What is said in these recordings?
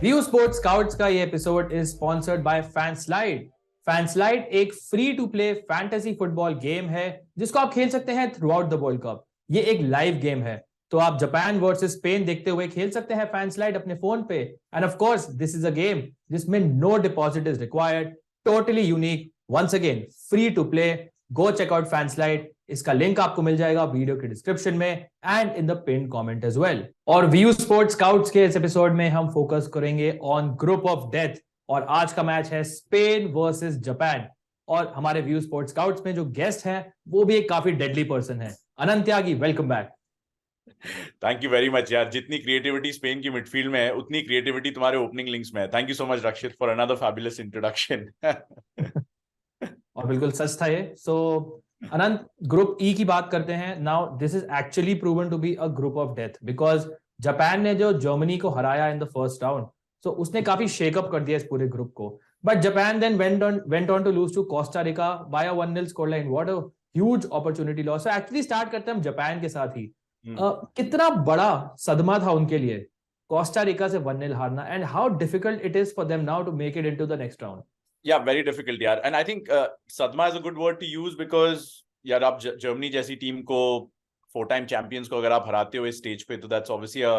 View Sports scouts का ये episode is sponsored by Fanslide. Fanslide एक free to play fantasy football game है जिसको आप खेल सकते हैं throughout the world cup. ये एक लाइव गेम है, तो आप जापान वर्सेस स्पेन देखते हुए खेल सकते हैं फैनस्लाइड अपने फोन पे। And of course this is a game जिसमें no deposit is required, totally unique, once again free to play. Go check out Fanslide. इसका लिंक आपको मिल जाएगा वीडियो के डिस्क्रिप्शन में and in the pin comment as well. और View Sports Scouts के इस एपिसोड में हम फोकस करेंगे ऑन ग्रुप ऑफ डेथ, और आज का मैच है स्पेन वर्सेस जापान। और हमारे व्यू स्पोर्ट्स स्काउट्स में जो गेस्ट हैं वो भी एक काफी डेडली पर्सन है, Anant Tyagi. Welcome back. Thank you very much यार। जितनी क्रिएटिविटी स्पेन की मिडफील्ड में है उतनी क्रिएटिविटी तुम्हारे ओपनिंग लिंक्स में है। Thank you so much Rakshit for another fabulous introduction. और बिल्कुल सच था ये। सो अनंत, ग्रुप ई की बात करते हैं now. This is actually proven to be a group of death because Japan ने जो जर्मनी को हराया in the first round, so उसने काफी शेकअप कर दिया इस पूरे ग्रुप को। But Japan then went on to lose to Costa Rica by a 1-0 score line. What a huge opportunity loss. So actually start करते हैं हम जापान के साथ ही। कितना बड़ा सदमा था उनके लिए कोस्टा रिका से 1-0 हारना, and how difficult it is for them now to make it into the next round. Yeah, very difficult यार। And I think सदमा is a good word to use because यार आप जर्मनी जैसी team को, 4-time champions को अगर आप हराते हो इस स्टेज पे, तो that's obviously a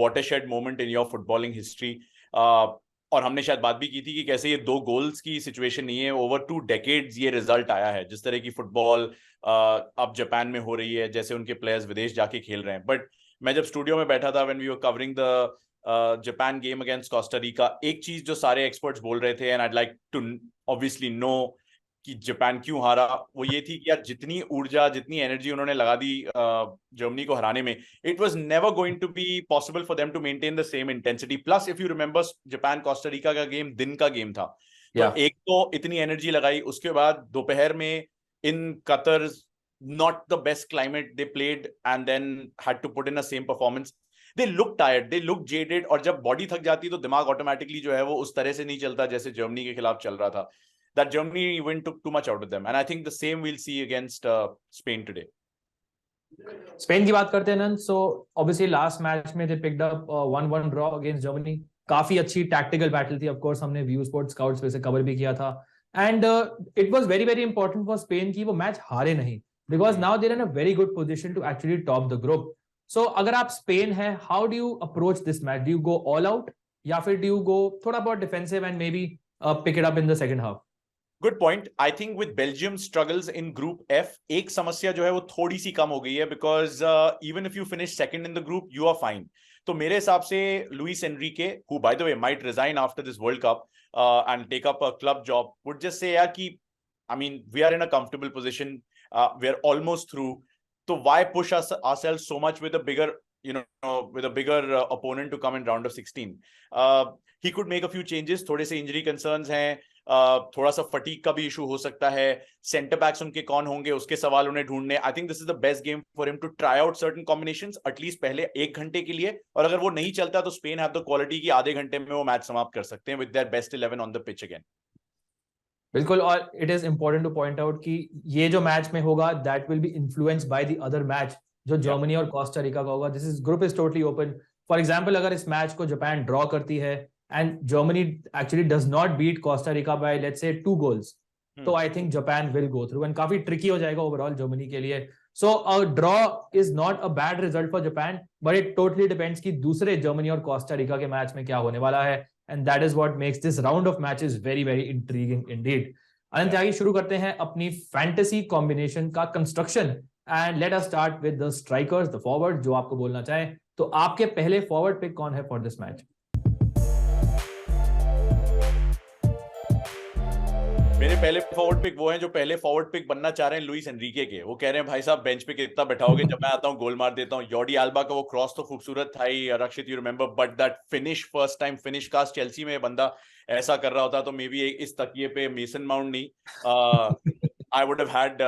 watershed moment in your footballing history. और हमने शायद बात भी की थी कि कैसे ये 2 गोल्स की सिचुएशन नहीं है, ओवर 2 डेकेड्स ये रिजल्ट आया है। जिस तरह की फुटबॉल अब जापान में हो रही है, जैसे उनके प्लेयर्स विदेश जाके खेल रहे हैं। बट मैं जब स्टूडियो में बैठा था, when we were covering the Japan game against Costa Rica, एक चीज जो सारे एक्सपर्ट्स बोल रहे थे, and I'd like to obviously know कि जापान क्यों हारा, वो ये थी कि यार जितनी ऊर्जा, जितनी एनर्जी उन्होंने लगा दी जर्मनी को हराने में, it was never going to be possible for them to maintain the same intensity. Plus if you remember, Japan Costa Rica का गेम दिन का गेम था, तो एक तो इतनी एनर्जी लगाई, उसके बाद दोपहर में in Qatar, not the best climate, they played and then had to put in a same performance. They look tired, they look jaded, और जब बॉडी थक जाती है तो दिमाग ऑटोमेटिकली जो है वो उस तरह से नहीं चलता जैसे जर्मनी के खिलाफ चल रहा था। That Germany win took too much out of them, and I think the same we'll see against Spain today. Spain की बात करते हैं नन। सो ऑब्वियसली लास्ट मैच में they picked up 1-1 draw against Germany. काफी अच्छी टैक्टिकल बैटल थी, of course हमने व्यू स्पोर्ट्स स्काउट्स पे से कवर भी किया था। And it was very very important for Spain की वो मैच हारे नहीं, because now they are in a very good position to actually top the group. So अगर आप स्पेन है, how do you approach this match? Do you go all out या फिर do you go थोड़ा बहुत defensive and maybe pick it up in the second half? Good point. I think with Belgium struggles in group F, एक समस्या जो है वो थोड़ी सी कम हो गई है, because even if you finish second in the group you are fine. तो मेरे हिसाब से Luis Enrique, who by the way might resign after this World Cup and take up a club job, would just say यार कि I mean, we are in a comfortable position. We are almost through. So why push ourselves so much with a bigger, opponent to come in round of 16? He could make a few changes. थोड़े से injury concerns हैं, थोड़ा सा fatigue का भी issue हो सकता है, center backs उनके कौन होंगे उसके सवाल उन्हें ढूंढने। I think this is the best game for him to try out certain combinations, at least पहले 1 घंटे के लिए। और अगर वो नहीं चलता तो Spain have the quality कि आधे घंटे में वो मैच समाप्त कर सकते हैं with their best 11 on the pitch again. बिल्कुल। और it is important to point out कि ये जो मैच में होगा that will be influenced by the other match जो जर्मनी और कोस्टा रिका का होगा। This is group is totally open. For example, अगर इस मैच को जापान ड्रॉ करती है and Germany actually does not beat Costa Rica by let's say 2 goals, तो I think Japan will go through and काफी tricky हो जाएगा overall Germany के लिए। So a draw is not a bad result for Japan, but it totally depends कि दूसरे Germany और Costa Rica के मैच में क्या होने वाला है, and that is what makes this round of matches very very intriguing indeed. Anant Tyagi, शुरू करते हैं अपनी फैंटेसी कॉम्बिनेशन का construction and let us start with the strikers, the forward, जो आपको बोलना चाहें। तो आपके पहले फॉरवर्ड पिक कौन है फॉर दिस मैच? मेरे पहले फॉरवर्ड पिक वो हैं जो पहले फॉरवर्ड पिक बनना चाह रहे हैं लुइस एनरिके के। वो कह रहे हैं भाई साहब बेंच पे कितना बैठाओगे, जब मैं आता हूँ गोल मार देता हूँ। यॉर्डी अल्बा का वो क्रॉस तो खूबसूरत था ही, Rakshit you remember, but that finish, first time finish cast Chelsea में बंदा ऐसा कर रहा होता तो मे बी इस तकिए पे मेसन माउंट नहीं, I would have had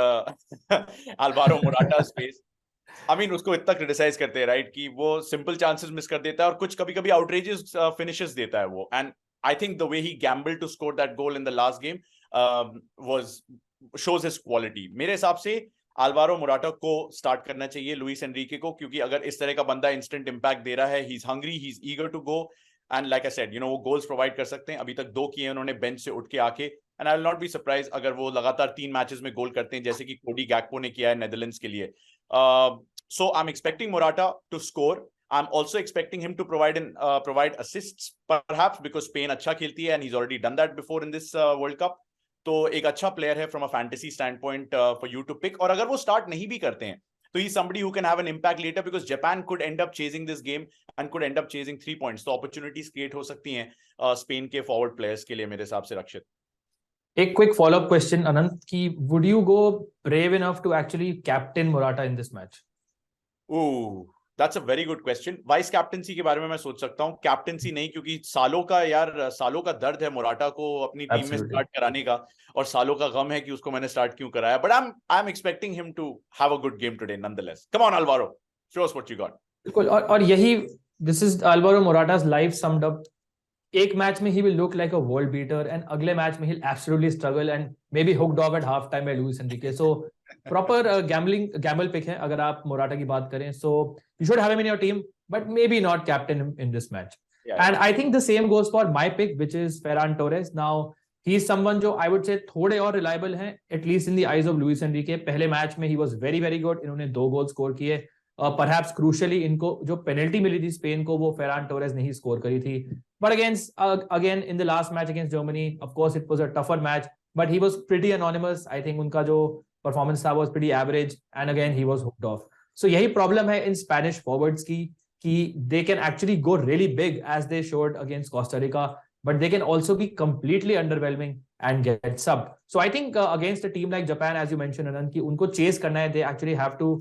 Alvaro Morata space. I mean उसको इतना क्रिटिसाइज करते हैं राइट कि वो सिंपल चांसेस मिस कर देता है और कुछ कभी कभी आउटरेजियस फिनिशेस देता है वो। And I think the way he gamble to score that goal in the last game was shows his quality. मेरे हिसाब से अल्वारो मोराटा को स्टार्ट करना चाहिए लुइस एनरिके को, क्योंकि अगर इस तरह का बंदा इंस्टेंट इंपैक्ट दे रहा है, he is hungry, he is eager to go, and like I said, वो गोल्स प्रोवाइड कर सकते हैं. अभी तक 2 किए उन्होंने बेंच से उठ के आके, and I will not be surprise अगर वो लगातार 3 मैचेस में गोल करते हैं, जैसे कि कोडी गैक्पो ने किया है नेदरलैंड्स के लिए. So I am expecting Morata to score. I'm also expecting him to provide assists, perhaps, because Spain अच्छा खेलती है and he's already done that before in this World Cup. तो एक अच्छा player है from a fantasy standpoint for you to pick. और अगर वो start नहीं भी करते हैं, तो he's somebody who can have an impact later, because Japan could end up chasing this game and could end up chasing 3 points. तो opportunities create हो सकती हैं Spain के forward players के लिए मेरे हिसाब से. रक्षित, एक quick follow-up question, Anant, कि would you go brave enough to actually captain Morata in this match? Ooh, that's a very good question. Vice captaincy के बारे में मैं सोच सकता हूँ, कैप्टनसी नहीं, क्योंकि सालों का दर्द है मोराटा को अपनी टीम में स्टार्ट कराने का, और सालों का गम है कि उसको मैंने स्टार्ट क्यों कराया. But I am expecting him to have a good game today nonetheless. Come on Alvaro, show us what you got. बिल्कुल, और यही, this is Alvaro Morata's life summed up. एक मैच में he will look like a world beater and अगले match में he'll absolutely struggle and maybe hooked off at half time by Luis Enrique. So proper gamble pick है अगर आप Morata की बात करें. So you should have him in your team, but maybe not captain him in this match. Yeah. And I think the same goes for my pick, which is Ferran Torres. Now he is someone जो I would say थोड़े और reliable हैं, at least in the eyes of Luis Enrique. पहले match में he was very very good. इन्होंने 2 goal score किए. Perhaps crucially इनको जो पेनल्टी मिली थी स्पेन को, वो फेरान टोरेस ने ही स्कोर करी थी. But again in the last match against Germany, of course it was a tougher match, but he was pretty anonymous. I think उनका जो performance था was pretty average, and again he was hooked off. So यही problem है इन Spanish forwards की, कि they can actually go really big as they showed against Costa Rica, but they can also be completely underwhelming and get subbed. So I think against a team like Japan, as you mentioned Anand, कि उनको chase करना है, they actually have to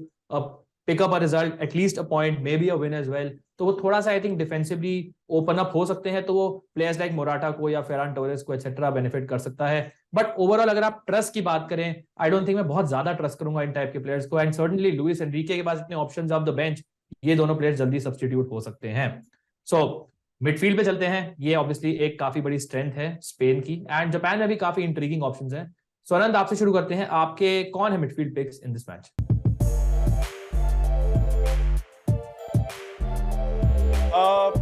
pick up a result, at least a point, maybe a win as well. तो वो थोड़ा सा I think defensively open up हो सकते हैं, तो वो प्लेयर्स लाइक मोराटा को या फेरान टोरेस को एक्सेट्रा बेनिफिट कर सकता है. बट ओवरऑल अगर आप ट्रस्ट की बात करें, आई डोंट थिंक मैं बहुत ज्यादा ट्रस्ट करूंगा इन टाइप के प्लेयर्स को. एंड सर्टेनली लुइस एनरिके के पास इतने ऑप्शंस ऑफ द बेंच, ये दोनों प्लेयर्स जल्दी सब्स्टिट्यूट हो सकते हैं. सो मिडफील्ड पे चलते हैं. ये ऑब्वियसली एक काफी बड़ी स्ट्रेंथ है स्पेन की, एंड जापान में भी काफी इंट्रीगिंग ऑप्शंस हैं. सो आनंद, आपसे शुरू करते हैं. आपके कौन है midfield picks in this match?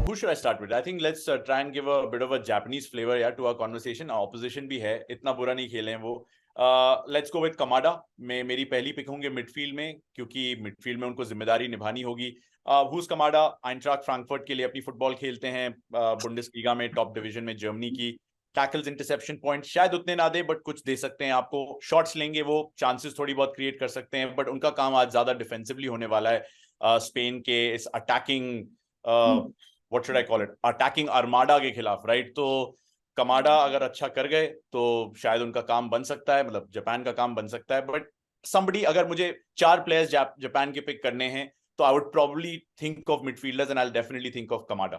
Who should I start with? I think let's try and give a bit of a Japanese flavor to our conversation. Our opposition भी है, इतना बुरा नहीं खेले हैं वो. Let's go with Kamada. मेरी पहली पिक होंगे मिडफील्ड में, क्योंकि मिडफील्ड में उनको जिम्मेदारी निभानी होगी. Who's Kamada? आइंट्राक्ट फ्रैंकफर्ट के लिए अपनी फुटबॉल खेलते हैं, बुंडेसलीगा में, टॉप डिवीजन में जर्मनी की. टैकल्स, इंटरसेप्शन पॉइंट शायद उतने ना दे, बट कुछ दे सकते हैं आपको. शॉट्स लेंगे वो, चांसेस थोड़ी बहुत क्रिएट कर सकते हैं, बट उनका काम आज ज्यादा डिफेंसिवली होने वाला है. स्पेन के इस attacking what should I call it, attacking armada के खिलाफ, राइट? तो कमाडा अगर अच्छा कर गए तो शायद उनका काम बन सकता है, मतलब जापान का काम बन सकता है. बट somebody, अगर मुझे 4 प्लेयर्स जापान के पिक करने हैं, तो I would probably think of midfielders, and I will definitely think of Kamada.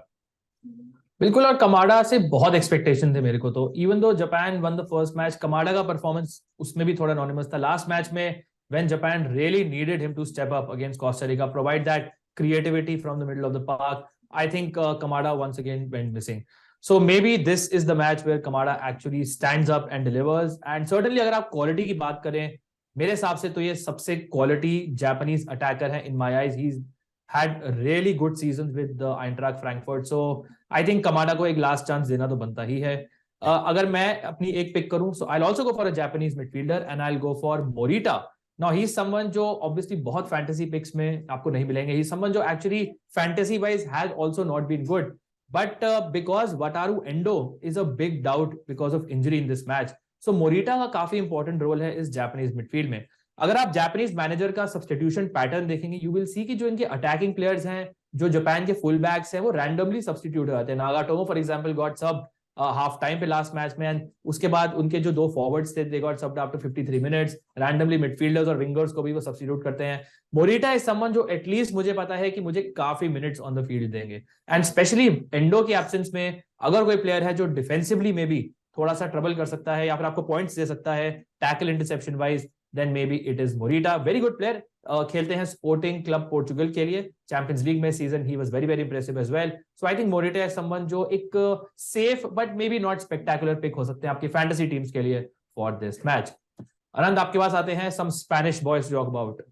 बिल्कुल, और कमाडा से बहुत एक्सपेक्टेशन थे मेरे को. तो even though Japan won the first match, Kamada का परफॉर्मेंस उसमें भी थोड़ा एनोनिमस था. लास्ट मैच में when Japan really needed him to step up against Costa Rica, provide that creativity from the middle of the park, I think Kamada once again went missing. So maybe this is the match where Kamada actually stands up and delivers. And certainly अगर आप quality की बात करें, मेरे हिसाब से तो ये सबसे quality Japanese attacker है in my eyes. He's had really good seasons with the Eintracht Frankfurt. So I think Kamada को एक last chance देना तो बनता ही है. अगर मैं अपनी एक pick करूं, so I'll also go for a Japanese midfielder and I'll go for Morita. Now he's someone जो obviously बहुत fantasy picks में आपको नहीं मिलेंगे. He's someone जो actually fantasy wise has also not been good, but because Wataru Endo is a big doubt because of injury in this match, so Morita का काफी important role है इस Japanese midfield में. अगर आप Japanese manager का substitution pattern देखेंगे, you will see कि जो इनके attacking players हैं, जो जापान के full backs हैं, वो randomly substitute हो जाते हैं. नागाटोमो for example got sub half time पे लास्ट मैच में, एंड उसके बाद उनके जो 2 फॉरवर्ड्स थे, they got सब्ड after 53 minutes. Randomly midfielders और विंगर्स को भी वो सब्स्टिट्यूट करते हैं. मोरिटा इज समवन जो एटलीस्ट मुझे पता है कि मुझे काफी मिनट्स ऑन द फील्ड देंगे, एंड स्पेशली एंडो के एब्सेंस में अगर कोई प्लेयर है जो डिफेंसिवली में भी थोड़ा सा ट्रबल कर सकता है या फिर आपको पॉइंट्स दे सकता है tackle interception wise, then maybe it is Morita. Very good player, खेलते हैं स्पोर्टिंग क्लब पोर्चुगल के लिए, चैंपियंस लीग में season he was very very impressive as well. So I think Morita is someone जो एक safe but maybe not spectacular pick हो सकते हैं आपकी फैंटेसी टीम्स के लिए फॉर दिस मैच. आनंद, आपके पास आते हैं सम स्पेनिश बॉयज टॉक अबाउट.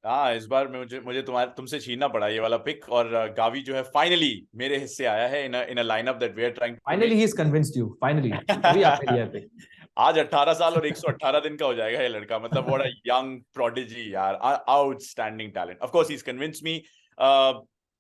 हाँ, इस बार मुझे तुमसे छीनना पड़ा ये वाला पिक, और गावी जो है फाइनली मेरे हिस्से आया है in a lineup that we are trying to finally he is convinced you, finally तभी आपने लिया है pick. आज 18 साल और 118 दिन का हो जाएगा ये लड़का, मतलब व्हाट अ यंग प्रोडिजी यार, outstanding talent. Of course he is convinced me.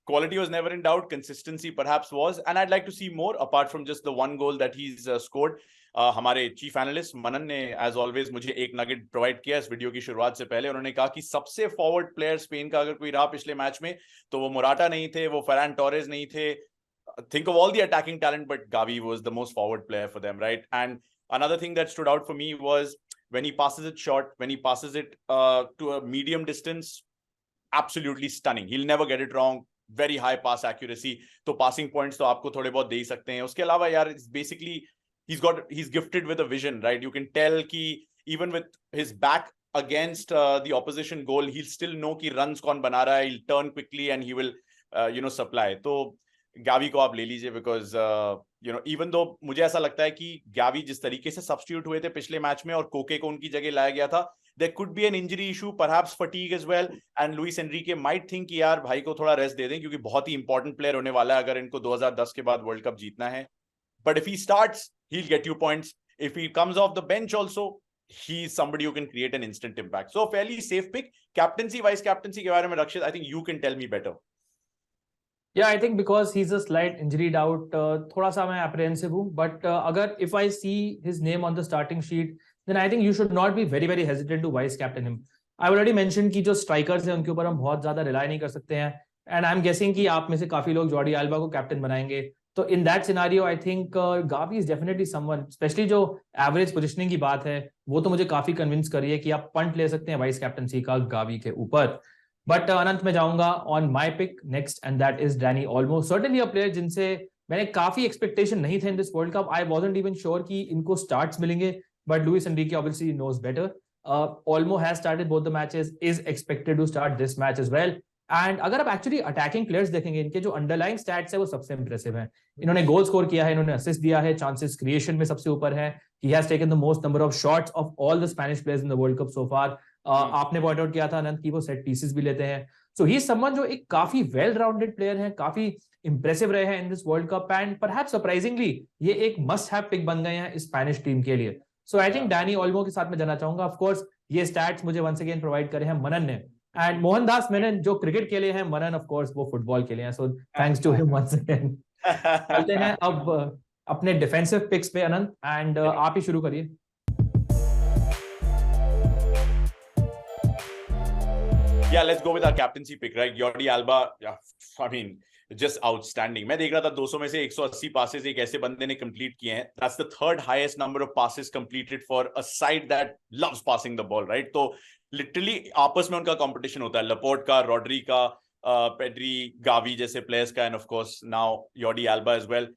Quality was never in doubt, consistency perhaps was, and I'd like to see more apart from just the one goal that he's scored. हमारे chief analyst मनन ने as always मुझे एक nugget provide किया इस video की शुरुआत से पहले. उन्होंने कहा कि सबसे फॉरवर्ड प्लेयर स्पेन का अगर कोई रहा पिछले मैच में तो वो मोराटा नहीं थे, वो फैरान टोरेस नहीं थे. Think of all the attacking talent, but Gavi was the most forward player for them, right? And another thing that stood out for me was when he passes it short, when he passes it to a medium distance, absolutely stunning. He'll never get it wrong. Very high pass accuracy. तो passing points तो आपको थोड़े बहुत दे ही सकते हैं. उसके अलावा यार, it's basically he's gifted with a vision, right? You can tell कि even with his back against the opposition goal, he'll still know कि runs कौन बना रहा है. He'll turn quickly and he will supply. तो गावी को आप ले लीजिए बिकॉज इवन दो मुझे ऐसा लगता है कि गावी जिस तरीके से सब्स्टिट्यूट हुए थे पिछले मैच में और कोके को उनकी जगह लाया गया था, there could be an injury issue, perhaps fatigue as well, and Luis Enrique might think कि यार भाई को थोड़ा रेस्ट दे दें क्योंकि बहुत ही इंपॉर्टेंट प्लेयर होने वाला है अगर इनको 2010 के बाद वर्ल्ड कप जीतना है. But if he starts, he'll get you points. If he comes off the bench also, he's somebody who can create an instant impact. So fairly safe pick. Captaincy, vice captaincy के बारे में रक्षित, I think you can tell me better. Yeah, I think because he's a slight injured out, थोड़ा सा मैं apprehensive हूँ. But अगर if I see his name on the starting sheet, then I think you should not be very very hesitant to vice captain him. I already mentioned कि जो strikers हैं उनके ऊपर हम बहुत ज्यादा rely नहीं कर सकते हैं. And I'm guessing कि आप में से काफी लोग जॉर्डी अल्बा को कैप्टन बनाएंगे. तो in that scenario, I think Gavi is definitely someone, especially जो average positioning की बात है, वो तो मुझे काफी convince कर रही है कि आप punt ले सकते हैं vice captaincy का गावी के ऊपर. बट अनंत में जाऊंगा on my pick next and that is Dani Olmo. Certainly a player जिनसे मैंने काफी एक्सपेक्टेशन नहीं थे in this World Cup. I wasn't even sure कि इनको स्टार्ट्स मिलेंगे, but Luis Enrique obviously knows better. Olmo has started both the matches, is expected to start this match as well. And अगर आप actually attacking players देखेंगे, इनके जो underlying stats है वो सबसे इंप्रेसिव है. इन्होंने गोल स्कोर किया है, इन्होंने असिस्ट दिया है, चांसेस क्रिएशन में सबसे ऊपर है. He has taken the most number of shots of all the Spanish players in the world Cup so far. आपने पॉइंट आउट किया था अनंत की वो सेट पीसेस भी लेते हैं. सो ही समवन जो एक काफी वेल राउंडेड प्लेयर है, काफी इंप्रेसिव रहे हैं इन this World Cup. And perhaps surprisingly ये एक मस्ट हैव पिक बन गए हैं स्पेनिश टीम के लिए. So I think Danny Olmo के साथ में जाना चाहूंगा. ऑफ कोर्स ये स्टैट्स मुझे वंस अगेन प्रोवाइड करे हैं मनन ने. एंड मोहनदास मैंने जो क्रिकेट के लिए हैं, मनन ऑफ कोर्स वो फुटबॉल के लिए हैं. So thanks to him once again. चलते हैं अब अपने डिफेंसिव पिक्स पे अनंत, एंड आप ही शुरू करिए. Yeah, let's go with our captaincy pick, right? Jordi Alba, yeah, I mean, just outstanding. मैं देख रहा था 200 में से 180 passes एक ऐसे बंदे ने complete किए हैं. That's the third highest number of passes completed for a side that loves passing the ball, right? तो literally आपस में उनका competition होता है. Laporte का, Rodri का, Pedri, Gavi जैसे players का, and of course now Jordi Alba as well.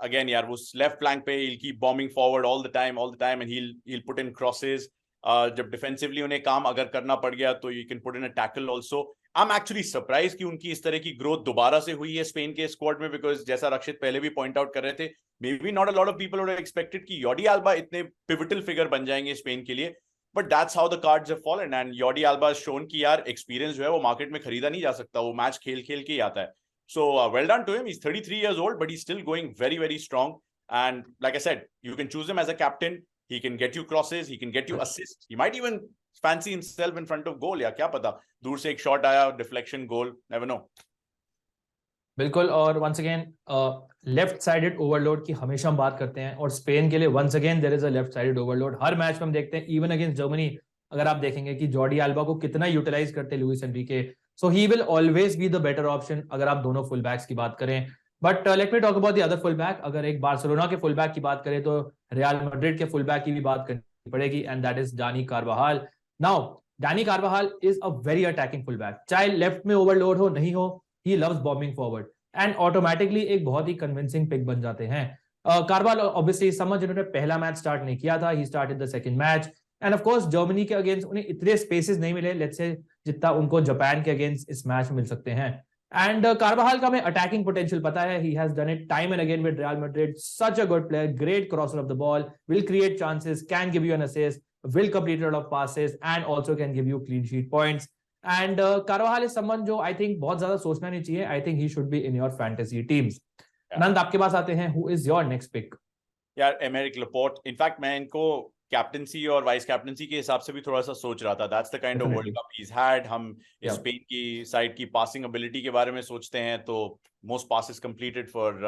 Again, यार वो left flank पे he'll keep bombing forward all the time, and he'll put in crosses. जब डिफेंसिवली उन्हें काम अगर करना पड़ गया तो you can put in a tackle also. I am actually surprise कि उनकी इस तरह की ग्रोथ दोबारा से हुई है स्पेन के स्क्वाड में, बिकॉज जैसा रक्षित पहले भी पॉइंट आउट कर रहे थे, may be not a lot of people would have expected कि जॉर्डी अल्बा इतने पिवटल फिगर बन जाएंगे स्पेन के लिए. But that's how the cards have fallen, and Jordi alba has shown कि यार एक्सपीरियंस जो है वो मार्केट में खरीदा नहीं जा सकता, वो मैच खेल खेल के ही आता है. So well done to him. He is 33 years old, but he's still going very very strong. And like I said, you can choose him as a captain. He can get you crosses, he can get you assists, he might even fancy himself in front of goal. या क्या पता, दूर से एक shot आया, deflection, गोल, never know. बिल्कुल. और once again left sided overload की हमेशा हम बात करते हैं, और स्पेन के लिए once again there is a left sided overload. हर मैच में हम देखते हैं, इवन अगेंस्ट जर्मनी अगर आप देखेंगे कि जॉर्डी अल्बा को कितना यूटिलाइज करते हैं Luis Enrique. So he will always be the better option अगर आप दोनों फुल बैक्स की बात करें. But let me talk about the other full back. अगर एक बार्सिलोना के फुल बैक की बात करें तो रियल मैड्रिड के फुल बैक की भी बात करनी पड़ेगी, and that is Dani कार्वाहाल. Now Dani कार्वाहाल is a very attacking full back, चाहे लेफ्ट में ओवरलोड हो नहीं हो, he loves bombing forward, and automatically एक बहुत ही कन्विंसिंग पिक बन जाते हैं. कार्वाहाल ऑब्वियसली समझ जिन्होंने पहला मैच स्टार्ट नहीं किया था, he started the second match, and of course Germany के अगेंस्ट उन्हें इतने स्पेसेस नहीं मिले लेट्स से जितना उनको जापान के अगेंस्ट इस मैच में मिल सकते हैं. And Carvajal का हमें attacking potential पता है. He has done it time and again with Real Madrid. Such a good player, great crosser of the ball, will create chances, can give you an assist, will complete a lot of passes, and also can give you clean sheet points. And Carvajal is someone जो I think बहुत ज्यादा सोचना नहीं चाहिए. I think he should be in your fantasy teams. Nand, आपके पास आते हैं. Who is your next pick? यार एमेरिक लेपोर्ट. इनफैक्ट मैं इनको कैप्टनसी और वाइस कैप्टनसी के हिसाब से भी थोड़ा सा सोच रहा था. That's the kind of World Cup he had. हम स्पेन की साइड की पासिंग एबिलिटी के बारे में सोचते हैं तो most passes completed for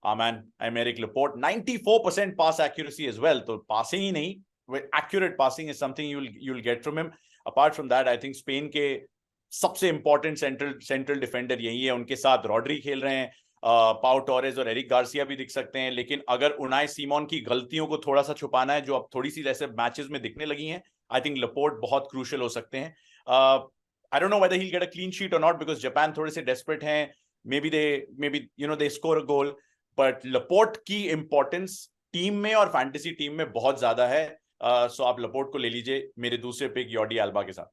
a man Aymeric Laporte. 94% pass accuracy as well. तो पासिंग ही नहीं, accurate passing is something you will get from him. Apart from that I think Spain के सबसे इंपॉर्टेंट सेंट्रल डिफेंडर यही है. उनके साथ रॉड्री खेल रहे हैं, पाउ टोरेज और एरिक गार्सिया भी दिख सकते हैं. लेकिन अगर उनाई सीमोन की गलतियों को थोड़ा सा छुपाना है, जो अब थोड़ी सी ऐसे मैचेस में दिखने लगी हैं, आई थिंक लेपोर्ट बहुत क्रूशियल हो सकते हैं. I don't know whether he will get a clean sheet और नॉट, बिकॉज जापान थोड़े से डेस्परेट हैं. Maybe they score a goal, but Laporte की इंपॉर्टेंस टीम में और फैंटेसी टीम में बहुत ज्यादा है. सो आप लेपोर्ट को ले लीजिए मेरे दूसरे पिक यॉर्डी एल्बा के साथ.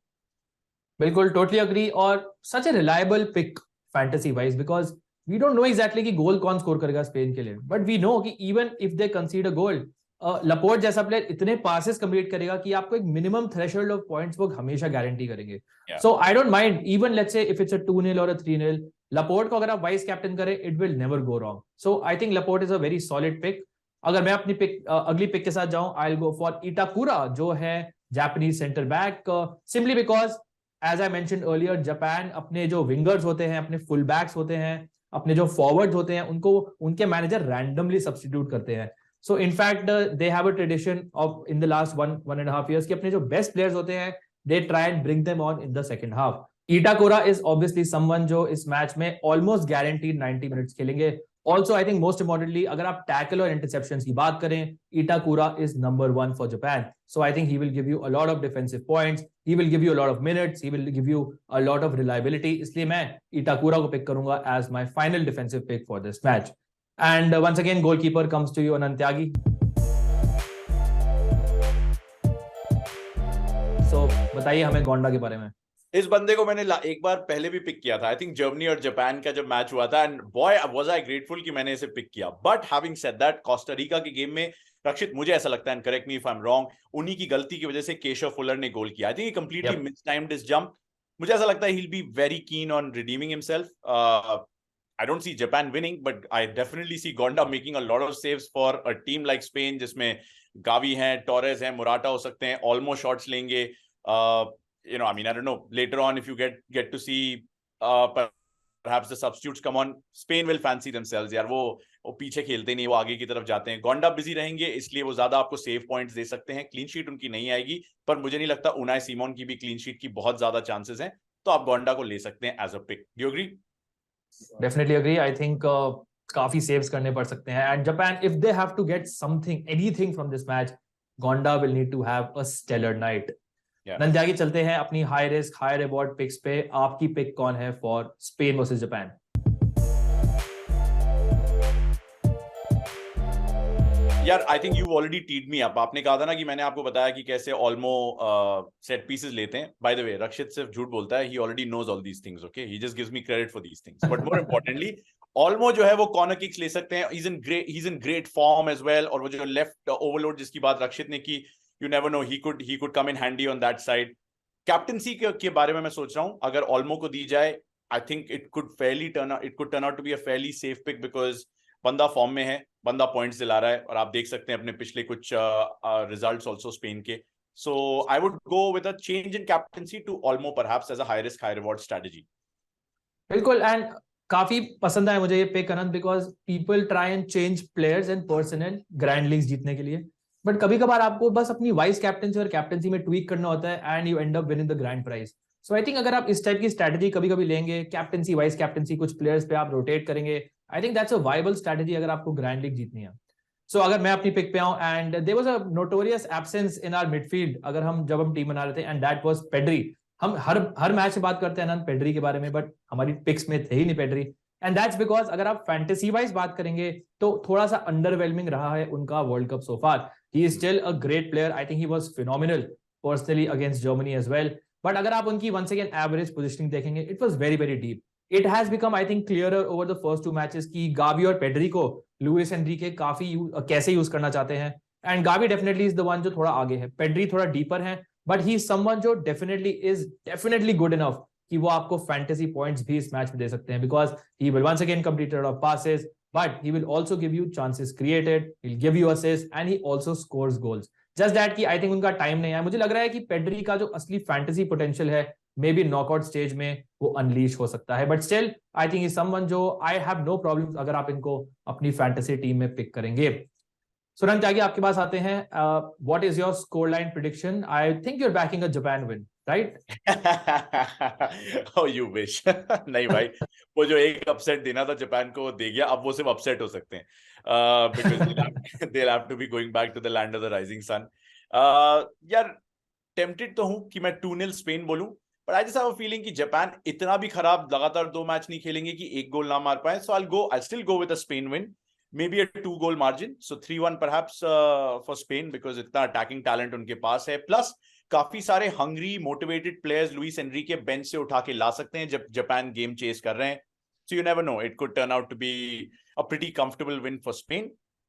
बिल्कुल, टोटली अग्री. और such a reliable pick fantasy wise, because we don't know exactly कि गोल कौन स्कोर करेगा स्पेन के लिए, बट वी नो कि even if they concede a goal, Laporte जैसा प्लेयर इतने पासेस कंप्लीट करेगा कि आपको एक मिनिमम थ्रेशोल्ड ऑफ पॉइंट्स वो हमेशा गारंटी करेंगे. So I don't mind even let's say if it's a 2-0 और अ 3-0, लपोर्ट को अगर आप वाइस कैप्टन करें, it will never go wrong. So I think Laporte is a very solid pick. अगर मैं अपनी पिक अगली पिक के साथ जाऊं, I will go for Itakura, जो है Japanese centre back. Simply because as I mentioned earlier, Japan अपने जो विंगर्स होते हैं, अपने फुल बैक्स होते हैं, अपने जो फॉरवर्ड होते हैं, उनको उनके मैनेजर रैंडमली सब्स्टिट्यूट करते हैं. So in fact they have a tradition of in the last 1.5 years कि अपने जो बेस्ट प्लेयर्स होते हैं, they try and bring them on in the second half. Itakura is obviously someone जो इस मैच में ऑलमोस्ट गारंटीड 90 मिनट्स खेलेंगे. Also, I think most importantly, अगर आप टैकल और इंटरसेप्शंस की बात करें, इटाकुरा is number 1 for Japan. So I think he will give you a lot of defensive points. He will give you a lot of minutes. He will give you a lot of reliability. इसलिए मैं इटाकुरा को pick करूंगा as my final defensive pick for this match. And once again, goalkeeper comes to you, Anand Tyagi. So बताइए हमें गोंडा के बारे में. इस बंदे को मैंने एक बार पहले भी पिक किया था. आई थिंक जर्मनी और जापान का जब मैच हुआ था, and boy was I grateful कि मैंने इसे पिक किया. But having said that, Costa Rica के गेम में रक्षित, मुझे ऐसा लगता है, and correct me if I am wrong, उन्हीं की गलती की वजह से केशव फुलर ने गोल किया. I think he completely mistimed his jump. मुझे ऐसा लगता है he will be very keen on redeeming himself. I don't see Japan winning, but I definitely see Gonda making a lot of saves for a team like Spain, जिसमें Gavi हैं, Torres हैं, मुराटा हो सकते हैं, ऑलमोस्ट शॉट्स लेंगे. I mean, I don't know, later on if you get to see perhaps the substitutes come on, Spain will fancy themselves. यार वो पीछे खेलते नहीं, वो आगे की तरफ जाते हैं. गोंडा बिजी रहेंगे, इसलिए वो ज्यादा आपको सेव पॉइंट्स दे सकते हैं. क्लीन शीट उनकी नहीं आएगी, पर मुझे नहीं लगता उनाई सीमोन की भी क्लीन शीट की बहुत ज्यादा चांसेस हैं. तो आप गोंडा को ले सकते हैं as a pick. Do you agree? Definitely agree. I think काफी सेव्स करने पड़ सकते हैं. And Japan, if they have to get something, anything from this match, Gonda will need to have a stellar night. नंद त्यागी, चलते हैं अपनी high risk high reward picks पे. आपकी पिक कौन है फॉर स्पेन वर्सेस जापान? यार I think you already teed me up. आपने कहा था ना कि मैंने आपको बताया कि कैसे ऑल्मो सेट पीसेस लेते हैं. बाय द वे, रक्षित सिर्फ झूठ बोलता है. He already knows all these things. Okay, he just gives me credit for these things. But more importantly, Olmo जो है वो कॉर्नर किक्स ले सकते हैं. He is in great form as well. और वो जो लेफ्ट ओवरलोड जिसकी बात रक्षित ने की, you never know, he could come in handy on that side. Captaincy के बारे में मैं सोच रहा हूं, अगर ऑल्मो को दी जाए, I think it could turn out to be a fairly safe pick, because बंदा फॉर्म में है, बंदा पॉइंट्स दिला रहा है, और आप देख सकते हैं अपने पिछले कुछ रिजल्ट्स आल्सो स्पेन के. So I would go with a change in captaincy to Olmo perhaps as a high risk high reward strategy. बिल्कुल. एंड काफी पसंद आया मुझे ये pick Anant, because people try and change players and personal grand leagues जीतने के लिए, but कभी कभार आपको बस अपनी वाइस कैप्टनसी और कैप्टनसी में ट्वीक करना होता है, and you end up winning the grand prize. So I think अगर आप इस टाइप की स्ट्रेटजी कभी कभी लेंगे, कैप्टनसी वाइस कैप्टनसी, कुछ प्लेयर्स पे आप रोटेट करेंगे, I think that's a viable strategy अगर आपको ग्रैंड लीग जीतनी है. सो अगर मैं अपनी पिक पे आऊं, and there was a notorious absence in our midfield अगर जब हम टीम बना रहे थे, एंड दैट वाज पेड्री. हम हर मैच में बात करते हैं अनंत पेड्री के बारे में, बट हमारी पिक्स में थे ही नहीं पेड्री. एंड दैट्स बिकॉज अगर आप फैंटेसी वाइज बात करेंगे तो थोड़ा सा अंडरवेलमिंग रहा है उनका world Cup so far. He is still a great player. I think he was phenomenal personally against Germany as well. But अगर आप उनकी once again average positioning देखेंगे, it was very very deep. It has become, I think, clearer over the first two matches कि Gavi और Pedri को Luis Enrique काफी कैसे use करना चाहते हैं. And Gavi definitely is the one जो थोड़ा आगे है. पेड्री थोड़ा डीपर है, बट ही इज समवन जो डेफिनेटली गुड इनफ कि वो आपको फैंटेसी पॉइंट्स भी इस मैच में दे सकते हैं, because he will once again complete of passes, but he will also give you chances created, he'll give you assists, and he also scores goals. Just that कि I think उनका time नहीं है. मुझे लग रहा है कि पेड्री का जो असली फैंटेसी पोटेंशियल है मे बी नॉकआउट स्टेज में वो अनलीश हो सकता है, but still I think is someone जो आई हैव नो प्रॉब्लम अगर आप इनको अपनी फैंटेसी टीम में पिक करेंगे. सुरन त्यागी, आपके पास आते हैं. What is your score line prediction? I think you are backing a Japan win, right? Oh, you wish. नहीं भाई, वो जो एक अपसेट देना था जापान को वो दे गया. अब वो सिर्फ अपसेट हो सकते हैं because they'll have to be going back to the land of the rising sun. यार टेम्पटेड तो हूं कि मैं 2-0 स्पेन बोलूं, but I just have a feeling कि जापान इतना भी खराब लगातार 2 मैच नहीं खेलेंगे कि एक गोल ना मार पाए. So I still go with a Spain win, maybe a 2-goal margin, so 3-1 perhaps for Spain, because इतना अटैकिंग टैलेंट उनके पास है, प्लस काफी सारे hungry motivated players Luis Enrique bench से उठा के ला सकते हैं जब जापान गेम चेस कर रहे हैं. So you never know, it could turn out to be a pretty comfortable win for Spain.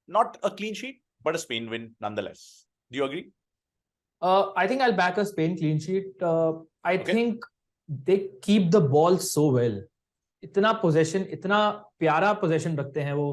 Not a clean sheet, but a Spain win nonetheless. Do you agree? I think I'll back a Spain clean sheet. I Okay. think they keep the ball so well. इतना possession, इतना प्यारा possession रखते हैं वो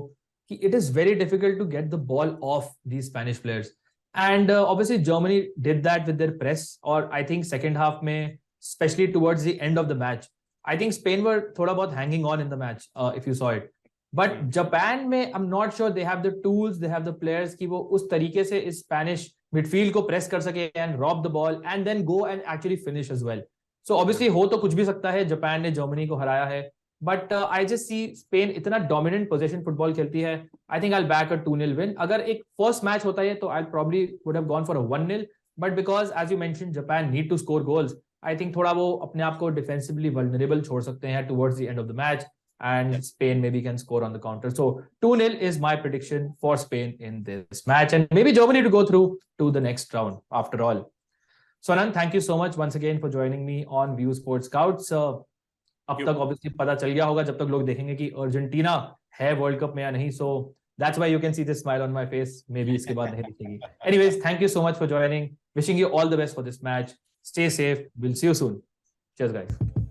कि it is very difficult to get the ball off these Spanish players. And obviously Germany did that with their press, or I think second half में, especially towards the end of the match, I think Spain were थोड़ा बहुत hanging on in the match, if you saw it. But Japan में I'm not sure they have the tools, they have the players कि वो उस तरीके से इस Spanish midfield को press कर सके and rob the ball and then go and actually finish as well. So obviously हो तो कुछ भी सकता है, जापान ने जर्मनी को हराया है, but I just see Spain इतना डोमिनेंट पोजीशन फुटबॉल खेलती है. I think I back a 2-0 win. अगर एक फर्स्ट मैच होता है तो I probably would have gone for a 1-0, but because as you mention Japan need to score goals, I think थोड़ा वो अपने आप को डिफेंसिवली वल्नरेबल छोड़ सकते हैं towards the end of the match, and Spain maybe can score on the counter. So 2-0 is my prediction for Spain in this match, and maybe Germany to go through to the next round after all. So Anand, thank you so much once again for joining me on View Sports Scouts. अब तक obviously पता चल गया होगा जब तक लोग देखेंगे कि अर्जेंटीना है वर्ल्ड कप में या नहीं, so that's why you can see this smile on my face. May be इसके बाद नहीं दिखेगी. Anyways, thank you so much for joining. Wishing you all the best for this match. Stay safe. Will see you soon. Cheers guys.